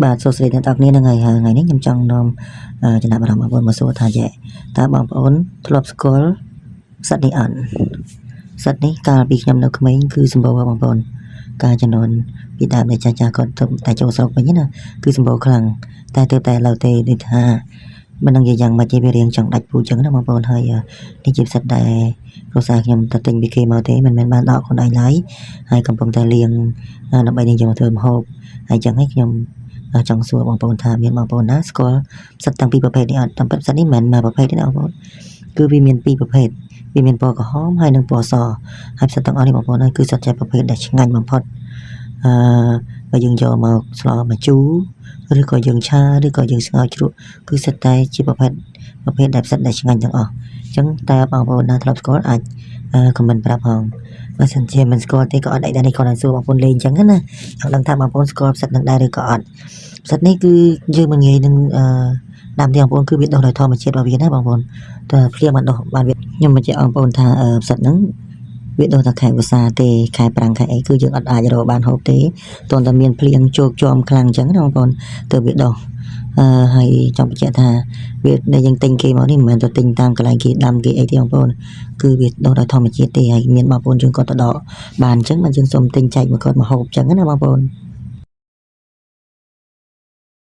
បាទសួស្តីអ្នកទាំងអស់គ្នាថ្ងៃនេះខ្ញុំចង់នាំចំណាប់អារម្មណ៍បងប្អូនមកសួរថាតើបងប្អូនធ្លាប់ស្គាល់សត្វនេះអត់សត្វនេះកាលពីខ្ញុំនៅក្មេងគឺសម្បូរបងប្អូនកាលចំនួនពីដើមដែលចាស់គាត់តែចូលស្រុកវិញណាគឺសម្បូរខ្លាំងតែឥឡូវទេដូចថាមិនដឹងនិយាយយ៉ាងម៉េចទេវារៀងចង់ដាច់ពូជចឹងណាបងប្អូនហើយនេះជាសត្វដែលគ្រួសារខ្ញុំទៅទិញពីគេមកទេមិនមែនបានដកខ្លួនឯងឡើយហើយកំពុងតែលាងដើម្បីនឹងយកមកធ្វើម្ហូបហើយចឹងហើយខ្ញុំចង់សួរបងប្អូនថាមានបងប្អូនណាស្គាល់សត្វទាំងពីរប្រភេទនេះអត់តាមពិតសត្វនេះមិនមែនមួយប្រភេទទេណាបងប្អូនគឺវាមានពីរប្រភេទវាមានពណ៌ក្រហមហើយនិងពណ៌សហើយសត្វទាំងអស់នេះបងប្អូនគឺសត្វជាប្រភេទដែលឆ្ងាញ់បំផុតបើយើងយកមកស្លមកជូរឬក៏យើងឆាឬក៏យើងស្ងោរជ្រក់គឺសិតតែជាប្រភេទដែលសត្វដែលឆ្ងាញ់ទាំងអស់អញ្ចឹងតើបងប្អូនណាធ្លាប់ស្គាល់អាចខមមិនប្រាប់ផងបើសិនជាមិនស្គាល់ទេក៏អត់ដែរនេះគាត់តែសួរបងប្អូនលេងអញ្ចឹងណាចង់ដឹងថាបងប្អូនស្គាល់សត្វនឹងដែរឬក៏អត់សត្វនេះគឺយើងមិនងាយនឹងដាំទេបងប្អូនគឺវាដុះដោយធម្មជាតិរបស់វាណាបងប្អូនតែភ្លៀងបានដុះបានវាខ្ញុំបញ្ជាក់បងប្អូនថាសត្វហ្នឹងវាដុះតែខែវស្សាទេខែប្រាំងខែអីគឺយើងអត់អាចរកបានហូបទេតើតែមានភ្លៀងជោកជាំខ្លាំងអញ្ចឹងណាបងប្អូនទៅវាដុះហើយចង់បញ្ជាក់ថាវាដែលយើងទិញគេមកនេះមិនមែនទៅទិញតាមកន្លែងគេដាំគេអីទេបងប្អូនគឺវាដុះដោយធម្មជាតិទេហើយមានបងប្អូនយើងគាត់ទៅដកបានអញ្ចឹងបានយើងសុំទិញចែកមកគាត់មកហូបអញ្ចឹងណាបងប្អូន